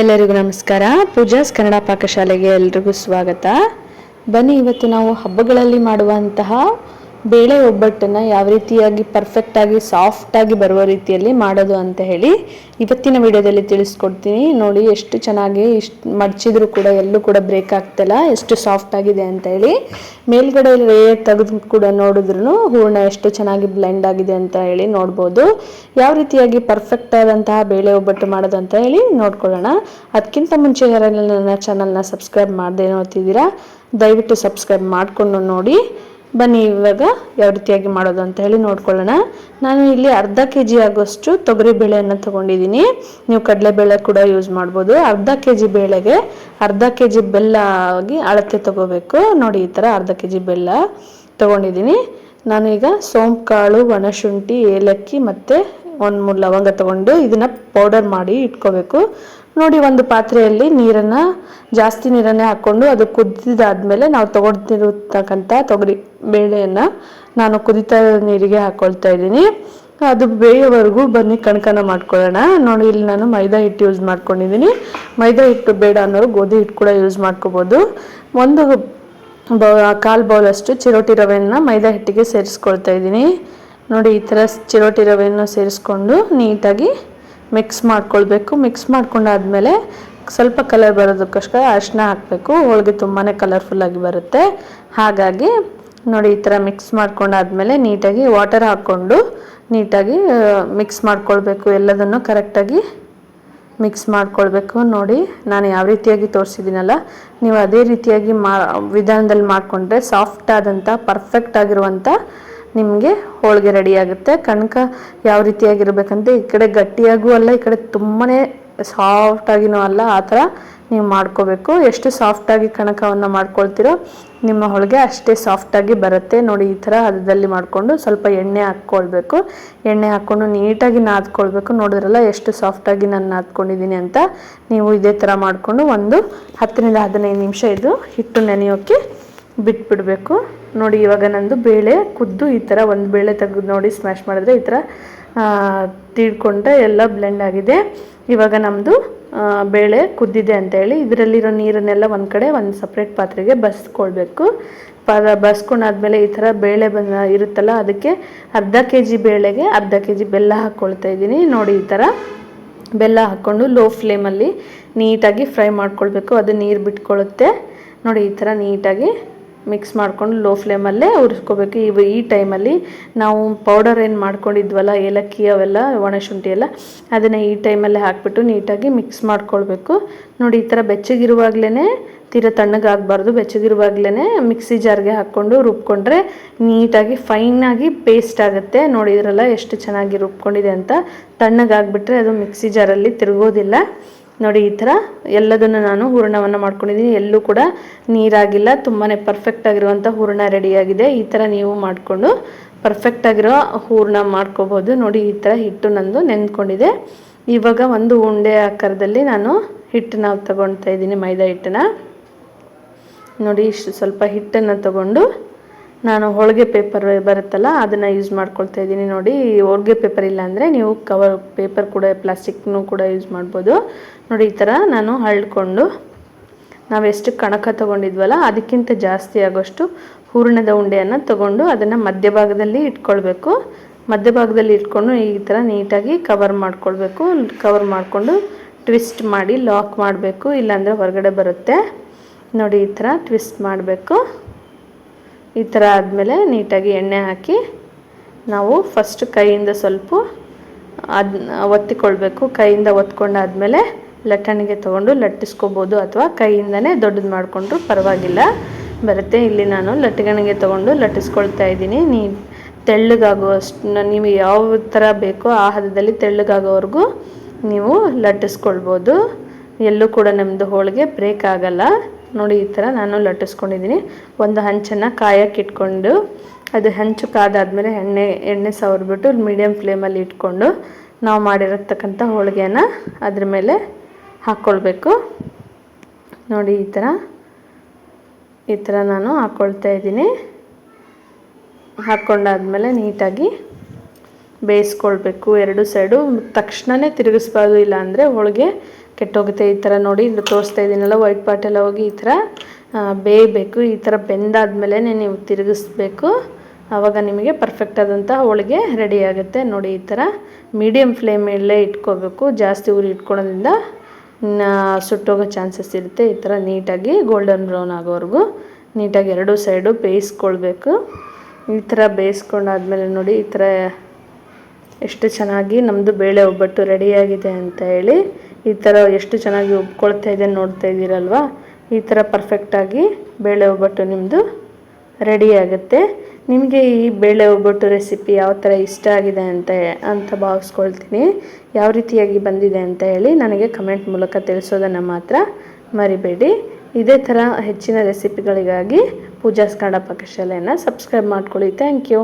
ಎಲ್ಲರಿಗೂ ನಮಸ್ಕಾರ. ಪೂಜಾಸ್ ಕನ್ನಡ ಪಾಕಶಾಲೆಗೆ ಎಲ್ರಿಗೂ ಸ್ವಾಗತ. ಬನ್ನಿ, ಇವತ್ತು ನಾವು ಹಬ್ಬಗಳಲ್ಲಿ ಮಾಡುವಂತಹ ಬೇಳೆ ಒಬ್ಬಟ್ಟನ್ನು ಯಾವ ರೀತಿಯಾಗಿ ಪರ್ಫೆಕ್ಟಾಗಿ ಸಾಫ್ಟಾಗಿ ಬರುವ ರೀತಿಯಲ್ಲಿ ಮಾಡೋದು ಅಂತ ಹೇಳಿ ಇವತ್ತಿನ ವಿಡಿಯೋದಲ್ಲಿ ತಿಳಿಸ್ಕೊಡ್ತೀನಿ. ನೋಡಿ ಎಷ್ಟು ಚೆನ್ನಾಗಿ ಮಡಚಿದ್ರು ಕೂಡ ಎಲ್ಲೂ ಕೂಡ ಬ್ರೇಕ್ ಆಗ್ತಿಲ್ಲ, ಎಷ್ಟು ಸಾಫ್ಟ್ ಆಗಿದೆ ಅಂತ ಹೇಳಿ. ಮೇಲ್ಗಡೆ ಲೇಯರ್ ತೆಗೆದು ಕೂಡ ನೋಡಿದ್ರು ಹೂರ್ಣ ಎಷ್ಟು ಚೆನ್ನಾಗಿ ಬ್ಲೆಂಡ್ ಆಗಿದೆ ಅಂತ ಹೇಳಿ ನೋಡ್ಬೋದು. ಯಾವ ರೀತಿಯಾಗಿ ಪರ್ಫೆಕ್ಟ್ ಆದಂತಹ ಬೇಳೆ ಒಬ್ಬಟ್ಟು ಮಾಡೋದು ಅಂತ ಹೇಳಿ ನೋಡ್ಕೊಳ್ಳೋಣ. ಅದಕ್ಕಿಂತ ಮುಂಚೆ ಯಾರೆಲ್ಲ ನನ್ನ ಚಾನಲ್ನ ಸಬ್ಸ್ಕ್ರೈಬ್ ಮಾಡದೆ ನೋಡ್ತಿದ್ದೀರಾ, ದಯವಿಟ್ಟು ಸಬ್ಸ್ಕ್ರೈಬ್ ಮಾಡಿಕೊಂಡು ನೋಡಿ. ಬನ್ನಿ, ಇವಾಗ ಯಾವ ರೀತಿಯಾಗಿ ಮಾಡೋದು ಅಂತ ಹೇಳಿ ನೋಡ್ಕೊಳ್ಳೋಣ. ನಾನು ಇಲ್ಲಿ ಅರ್ಧ kg ಆಗೋಷ್ಟು ತೊಗರಿ ಬೇಳೆಯನ್ನು ತೊಗೊಂಡಿದ್ದೀನಿ. ನೀವು ಕಡಲೆಬೇಳೆ ಕೂಡ ಯೂಸ್ ಮಾಡ್ಬೋದು. ಅರ್ಧ kg ಬೇಳೆಗೆ ಅರ್ಧ kg ಬೆಲ್ಲ ಆಗಿ ಅಳತೆ ತೊಗೋಬೇಕು. ನೋಡಿ, ಈ ಥರ ಅರ್ಧ kg ಬೆಲ್ಲ ತೊಗೊಂಡಿದ್ದೀನಿ. ನಾನು ಈಗ ಸೋಂಪು ಕಾಳು, ಒಣಶುಂಠಿ, ಏಲಕ್ಕಿ ಮತ್ತು 1-3 ಲವಂಗ ತೊಗೊಂಡು ಇದನ್ನು ಪೌಡರ್ ಮಾಡಿ ಇಟ್ಕೋಬೇಕು. ನೋಡಿ, ಒಂದು ಪಾತ್ರೆಯಲ್ಲಿ ಜಾಸ್ತಿ ನೀರನ್ನೇ ಹಾಕ್ಕೊಂಡು ಅದು ಕುದಿದಾದ್ಮೇಲೆ ನಾವು ತೊಗೊಳ್ತಿರತಕ್ಕಂಥ ತೊಗರಿ ಬೇಳೆಯನ್ನು ನಾನು ಕುದಿತಾ ನೀರಿಗೆ ಹಾಕ್ಕೊಳ್ತಾ ಇದ್ದೀನಿ. ಅದು ಬೇಯೋವರೆಗೂ ಬನ್ನಿ ಕಣಕನ ಮಾಡ್ಕೊಳ್ಳೋಣ. ನೋಡಿ, ಇಲ್ಲಿ ನಾನು ಮೈದಾ ಹಿಟ್ಟು ಯೂಸ್ ಮಾಡ್ಕೊಂಡಿದ್ದೀನಿ. ಮೈದಾ ಹಿಟ್ಟು ಬೇಡ ಅನ್ನೋರು ಗೋಧಿ ಹಿಟ್ಟು ಕೂಡ ಯೂಸ್ ಮಾಡ್ಕೋಬೋದು. ಒಂದು ಕಾಲು ಬೌಲಷ್ಟು ಚಿರೋಟಿ ರವೆಯನ್ನು ಮೈದಾ ಹಿಟ್ಟಿಗೆ ಸೇರಿಸ್ಕೊಳ್ತಾ ಇದ್ದೀನಿ. ನೋಡಿ, ಈ ಥರ ಚಿರೋಟಿ ರವೆಯನ್ನು ಸೇರಿಸ್ಕೊಂಡು ನೀಟಾಗಿ ಮಿಕ್ಸ್ ಮಾಡ್ಕೊಳ್ಬೇಕು. ಮಿಕ್ಸ್ ಮಾಡ್ಕೊಂಡಾದ್ಮೇಲೆ ಸ್ವಲ್ಪ ಕಲರ್ ಬರೋದಕ್ಕೋಸ್ಕರ ಅರಿಶಿನ ಹಾಕಬೇಕು. ಹೋಳಿಗೆ ತುಂಬಾ ಕಲರ್ಫುಲ್ಲಾಗಿ ಬರುತ್ತೆ. ಹಾಗಾಗಿ ನೋಡಿ, ಈ ಥರ ಮಿಕ್ಸ್ ಮಾಡ್ಕೊಂಡಾದ್ಮೇಲೆ ನೀಟಾಗಿ ವಾಟರ್ ಹಾಕ್ಕೊಂಡು ನೀಟಾಗಿ ಮಿಕ್ಸ್ ಮಾಡ್ಕೊಳ್ಬೇಕು. ಎಲ್ಲದನ್ನು ಕರೆಕ್ಟಾಗಿ ಮಿಕ್ಸ್ ಮಾಡ್ಕೊಳ್ಬೇಕು. ನೋಡಿ, ನಾನು ಯಾವ ರೀತಿಯಾಗಿ ತೋರಿಸಿದ್ದೀನಲ್ಲ, ನೀವು ಅದೇ ರೀತಿಯಾಗಿ ವಿಧಾನದಲ್ಲಿ ಮಾಡಿಕೊಂಡ್ರೆ ಸಾಫ್ಟ್ ಆದಂಥ ಪರ್ಫೆಕ್ಟ್ ಆಗಿರುವಂಥ ನಿಮಗೆ ಹೋಳಿಗೆ ರೆಡಿ ಆಗುತ್ತೆ. ಕಣಕ ಯಾವ ರೀತಿಯಾಗಿರ್ಬೇಕಂತ ಈ ಕಡೆ ಗಟ್ಟಿಯಾಗೂ ಅಲ್ಲ, ಈ ಕಡೆ ತುಂಬಾ ಸಾಫ್ಟಾಗಿನೂ ಅಲ್ಲ, ಆ ಥರ ನೀವು ಮಾಡ್ಕೋಬೇಕು. ಎಷ್ಟು ಸಾಫ್ಟಾಗಿ ಕಣಕವನ್ನು ಮಾಡ್ಕೊಳ್ತೀರೋ ನಿಮ್ಮ ಹೋಳಿಗೆ ಅಷ್ಟೇ ಸಾಫ್ಟಾಗಿ ಬರುತ್ತೆ. ನೋಡಿ, ಈ ಥರ ಹದದಲ್ಲಿ ಮಾಡಿಕೊಂಡು ಸ್ವಲ್ಪ ಎಣ್ಣೆ ಹಾಕ್ಕೊಳ್ಬೇಕು. ಎಣ್ಣೆ ಹಾಕ್ಕೊಂಡು ನೀಟಾಗಿ ನಾದ್ಕೊಳ್ಬೇಕು. ನೋಡಿದ್ರಲ್ಲ ಎಷ್ಟು ಸಾಫ್ಟಾಗಿ ನಾನು ನಾದ್ಕೊಂಡಿದ್ದೀನಿ ಅಂತ. ನೀವು ಇದೇ ಥರ ಮಾಡಿಕೊಂಡು ಒಂದು 10-15 ನಿಮಿಷ ಇದು ಹಿಟ್ಟು ನೆನೆಯೋಕ್ಕೆ ಬಿಟ್ಬಿಡಬೇಕು. ನೋಡಿ, ಇವಾಗ ನಂದು ಬೇಳೆ ಕುದ್ದು ಈ ಥರ ಒಂದು ಬೇಳೆ ತೆಗೆದು ನೋಡಿ ಸ್ಮ್ಯಾಶ್ ಮಾಡಿದ್ರೆ ಈ ಥರ ತೀಡ್ಕೊಂಡ್ರೆ ಎಲ್ಲ ಬ್ಲೆಂಡ್ ಆಗಿದೆ. ಇವಾಗ ನಮ್ಮದು ಬೇಳೆ ಕುದ್ದಿದೆ ಅಂತೇಳಿ ಇದರಲ್ಲಿರೋ ನೀರನ್ನೆಲ್ಲ ಒಂದು ಕಡೆ ಒಂದು ಸಪ್ರೇಟ್ ಪಾತ್ರೆಗೆ ಬಸ್ಕೊಳ್ಬೇಕು. ಬಸ್ಕೊಂಡಾದ್ಮೇಲೆ ಈ ಥರ ಬೇಳೆ ಇರುತ್ತಲ್ಲ, ಅದಕ್ಕೆ ಅರ್ಧ kg ಬೇಳೆಗೆ ಅರ್ಧ kg ಬೆಲ್ಲ ಹಾಕ್ಕೊಳ್ತಾ ಇದ್ದೀನಿ. ನೋಡಿ, ಈ ಥರ ಬೆಲ್ಲ ಹಾಕ್ಕೊಂಡು ಲೋ ಫ್ಲೇಮಲ್ಲಿ ನೀಟಾಗಿ ಫ್ರೈ ಮಾಡ್ಕೊಳ್ಬೇಕು. ಅದು ನೀರು ಬಿಟ್ಕೊಳ್ಳುತ್ತೆ. ನೋಡಿ, ಈ ಥರ ನೀಟಾಗಿ ಮಿಕ್ಸ್ ಮಾಡಿಕೊಂಡು ಲೋ ಫ್ಲೇಮಲ್ಲೇ ಉರಿಸ್ಕೋಬೇಕು. ಈ ಟೈಮಲ್ಲಿ ನಾವು ಪೌಡರ್ ಏನು ಮಾಡ್ಕೊಂಡಿದ್ವಲ್ಲ, ಏಲಕ್ಕಿ ಅವೆಲ್ಲ ಒಣಶುಂಠಿ ಎಲ್ಲ, ಅದನ್ನು ಈ ಟೈಮಲ್ಲೇ ಹಾಕ್ಬಿಟ್ಟು ನೀಟಾಗಿ ಮಿಕ್ಸ್ ಮಾಡ್ಕೊಳ್ಬೇಕು. ನೋಡಿ, ಈ ಥರ ಬೆಚ್ಚಗಿರುವಾಗಲೇ ತೀರ ತಣ್ಣಗಾಗಬಾರ್ದು. ಬೆಚ್ಚಗಿರುವಾಗಲೇ ಮಿಕ್ಸಿ ಜಾರ್ಗೆ ಹಾಕ್ಕೊಂಡು ರುಬ್ಕೊಂಡ್ರೆ ನೀಟಾಗಿ ಫೈನಾಗಿ ಪೇಸ್ಟ್ ಆಗುತ್ತೆ. ನೋಡಿದ್ರಲ್ಲ ಎಷ್ಟು ಚೆನ್ನಾಗಿ ರುಬ್ಕೊಂಡಿದೆ ಅಂತ. ತಣ್ಣಗಾಗ್ಬಿಟ್ರೆ ಅದು ಮಿಕ್ಸಿ ಜಾರಲ್ಲಿ ತಿರುಗೋದಿಲ್ಲ. ನೋಡಿ, ಈ ಥರ ಎಲ್ಲದನ್ನು ನಾನು ಹೂರಣವನ್ನು ಮಾಡ್ಕೊಂಡಿದ್ದೀನಿ. ಎಲ್ಲೂ ಕೂಡ ನೀರಾಗಿಲ್ಲ. ತುಂಬಾ ಪರ್ಫೆಕ್ಟ್ ಆಗಿರುವಂಥ ಹೂರಣ ರೆಡಿಯಾಗಿದೆ. ಈ ಥರ ನೀವು ಮಾಡಿಕೊಂಡು ಪರ್ಫೆಕ್ಟ್ ಆಗಿರೋ ಹೂರಣ ಮಾಡ್ಕೋಬೋದು. ನೋಡಿ, ಈ ಥರ ಹಿಟ್ಟು ನಂದು ನೆಂದ್ಕೊಂಡಿದೆ. ಇವಾಗ ಒಂದು ಉಂಡೆ ಆಕಾರದಲ್ಲಿ ನಾನು ಹಿಟ್ಟನ್ನ ತಗೊಳ್ತಾ ಇದ್ದೀನಿ, ಮೈದಾ ಹಿಟ್ಟನ್ನು. ನೋಡಿ, ಇಷ್ಟು ಸ್ವಲ್ಪ ಹಿಟ್ಟನ್ನು ತಗೊಂಡು ನಾನು ಹೋಳಿಗೆ ಪೇಪರ್ ಬರುತ್ತಲ್ಲ ಅದನ್ನು ಯೂಸ್ ಮಾಡ್ಕೊಳ್ತಾ ಇದ್ದೀನಿ. ನೋಡಿ, ಹೋಳಿಗೆ ಪೇಪರ್ ಇಲ್ಲ ಅಂದರೆ ನೀವು ಕವರ್ ಪೇಪರ್ ಕೂಡ, ಪ್ಲಾಸ್ಟಿಕ್ನು ಕೂಡ ಯೂಸ್ ಮಾಡ್ಬೋದು. ನೋಡಿ, ಈ ಥರ ನಾನು ಹರಡ್ಕೊಂಡು ನಾವೆಷ್ಟು ಕಣಕ ತೊಗೊಂಡಿದ್ವಲ್ಲ ಅದಕ್ಕಿಂತ ಜಾಸ್ತಿ ಆಗೋಷ್ಟು ಹೂರಣದ ಉಂಡೆಯನ್ನು ತೊಗೊಂಡು ಅದನ್ನು ಮಧ್ಯಭಾಗದಲ್ಲಿ ಇಟ್ಕೊಳ್ಬೇಕು. ಮಧ್ಯಭಾಗದಲ್ಲಿ ಇಟ್ಕೊಂಡು ಈ ಥರ ನೀಟಾಗಿ ಕವರ್ ಮಾಡ್ಕೊಳ್ಬೇಕು. ಕವರ್ ಮಾಡಿಕೊಂಡು ಟ್ವಿಸ್ಟ್ ಮಾಡಿ ಲಾಕ್ ಮಾಡಬೇಕು, ಇಲ್ಲಾಂದರೆ ಹೊರಗಡೆ ಬರುತ್ತೆ. ನೋಡಿ, ಈ ಥರ ಟ್ವಿಸ್ಟ್ ಮಾಡಬೇಕು. ಈ ಥರ ಆದಮೇಲೆ ನೀಟಾಗಿ ಎಣ್ಣೆ ಹಾಕಿ ನಾವು ಫಸ್ಟ್ ಕೈಯಿಂದ ಸ್ವಲ್ಪ ಒತ್ತಿಕೊಳ್ಬೇಕು. ಕೈಯಿಂದ ಒತ್ಕೊಂಡಾದ್ಮೇಲೆ ಲಟ್ಟಣಿಗೆ ತೊಗೊಂಡು ಲಟ್ಟಿಸ್ಕೋಬೋದು, ಅಥವಾ ಕೈಯಿಂದನೇ ದೊಡ್ಡದು ಮಾಡಿಕೊಂಡ್ರು ಪರವಾಗಿಲ್ಲ, ಬರುತ್ತೆ. ಇಲ್ಲಿ ನಾನು ಲಟ್ಟಣಿಗೆ ತೊಗೊಂಡು ಲಟ್ಟಿಸ್ಕೊಳ್ತಾ ಇದ್ದೀನಿ. ತೆಳ್ಳಗಾಗುವಷ್ಟು ನೀವು ಯಾವ ಥರ ಬೇಕೋ ಆ ಹದದಲ್ಲಿ ತೆಳ್ಳಗಾಗೋವರೆಗೂ ನೀವು ಲಟ್ಟಿಸ್ಕೊಳ್ಬೋದು. ಎಲ್ಲೂ ಕೂಡ ನಮ್ಮದು ಹೋಳಿಗೆ ಬ್ರೇಕ್ ಆಗಲ್ಲ. ನೋಡಿ, ಈ ಥರ ನಾನು ಲಟ್ಟಿಸ್ಕೊಂಡಿದ್ದೀನಿ. ಒಂದು ಹಂಚನ್ನು ಕಾಯಕ್ಕೆ ಇಟ್ಕೊಂಡು ಅದು ಹಂಚು ಕಾದಾದ್ಮೇಲೆ ಎಣ್ಣೆ ಸವರ್ಬಿಟ್ಟು ಮೀಡಿಯಮ್ ಫ್ಲೇಮಲ್ಲಿ ಇಟ್ಕೊಂಡು ನಾವು ಮಾಡಿರತಕ್ಕಂಥ ಹೋಳಿಗೆಯನ್ನು ಅದ್ರ ಮೇಲೆ ಹಾಕ್ಕೊಳ್ಬೇಕು. ನೋಡಿ, ಈ ಥರ ನಾನು ಹಾಕ್ಕೊಳ್ತಾ ಇದ್ದೀನಿ. ಹಾಕ್ಕೊಂಡಾದ್ಮೇಲೆ ನೀಟಾಗಿ ಬೇಯಿಸ್ಕೊಳ್ಬೇಕು. ಎರಡು ಸೈಡು ತಕ್ಷಣವೇ ತಿರುಗಿಸ್ಬಾರ್ದು, ಇಲ್ಲ ಅಂದರೆ ಹೋಳಿಗೆ ಕೆಟ್ಟೋಗುತ್ತೆ. ಈ ಥರ ನೋಡಿ ಇದು ತೋರಿಸ್ತಾ ಇದ್ದೀನಲ್ಲ, ವೈಟ್ ಪಾರ್ಟ್ ಎಲ್ಲ ಹೋಗಿ ಈ ಥರ ಬೇಯಬೇಕು. ಈ ಥರ ಬೆಂದಾದ್ಮೇಲೆ ನೀವು ತಿರುಗಿಸ್ಬೇಕು, ಆವಾಗ ನಿಮಗೆ ಪರ್ಫೆಕ್ಟ್ ಆದಂಥ ಹೋಳಿಗೆ ರೆಡಿ ಆಗುತ್ತೆ. ನೋಡಿ ಈ ಥರ ಮೀಡಿಯಮ್ ಫ್ಲೇಮಲ್ಲೇ ಇಟ್ಕೋಬೇಕು, ಜಾಸ್ತಿ ಉರಿ ಇಟ್ಕೊಳ್ಳೋದ್ರಿಂದ ಸುಟ್ಟೋಗೋ ಚಾನ್ಸಸ್ ಇರುತ್ತೆ. ಈ ಥರ ನೀಟಾಗಿ ಗೋಲ್ಡನ್ ಬ್ರೌನ್ ಆಗೋವರೆಗೂ ನೀಟಾಗಿ ಎರಡೂ ಸೈಡು ಬೇಯಿಸ್ಕೊಳ್ಬೇಕು. ಈ ಥರ ಬೇಯಿಸ್ಕೊಂಡಾದ್ಮೇಲೆ ನೋಡಿ ಈ ಥರ ಎಷ್ಟು ಚೆನ್ನಾಗಿ ನಮ್ಮದು ಬೇಳೆ ಒಬ್ಬಟ್ಟು ರೆಡಿಯಾಗಿದೆ ಅಂತ ಹೇಳಿ. ಈ ಥರ ಎಷ್ಟು ಚೆನ್ನಾಗಿ ಉಬ್ಕೊಳ್ತಾ ಇದೆ ನೋಡ್ತಾ ಇದ್ದೀರಲ್ವ. ಈ ಥರ ಪರ್ಫೆಕ್ಟಾಗಿ ಬೇಳೆ ಒಬ್ಬಟ್ಟು ನಿಮ್ಮದು ರೆಡಿ ಆಗುತ್ತೆ. ನಿಮಗೆ ಈ ಬೇಳೆ ಒಬ್ಬಟ್ಟು ರೆಸಿಪಿ ಯಾವ ಥರ ಇಷ್ಟ ಆಗಿದೆ ಅಂತ ಭಾವಿಸ್ಕೊಳ್ತೀನಿ. ಯಾವ ರೀತಿಯಾಗಿ ಬಂದಿದೆ ಅಂತ ಹೇಳಿ ನನಗೆ ಕಮೆಂಟ್ ಮೂಲಕ ತಿಳಿಸೋದನ್ನು ಮಾತ್ರ ಮರಿಬೇಡಿ. ಇದೇ ಥರ ಹೆಚ್ಚಿನ ರೆಸಿಪಿಗಳಿಗಾಗಿ ಪೂಜಾಸ್ ಕನ್ನಡ ಪಾಕಶಾಲೆಯನ್ನು ಸಬ್ಸ್ಕ್ರೈಬ್ ಮಾಡ್ಕೊಳ್ಳಿ. Thank you.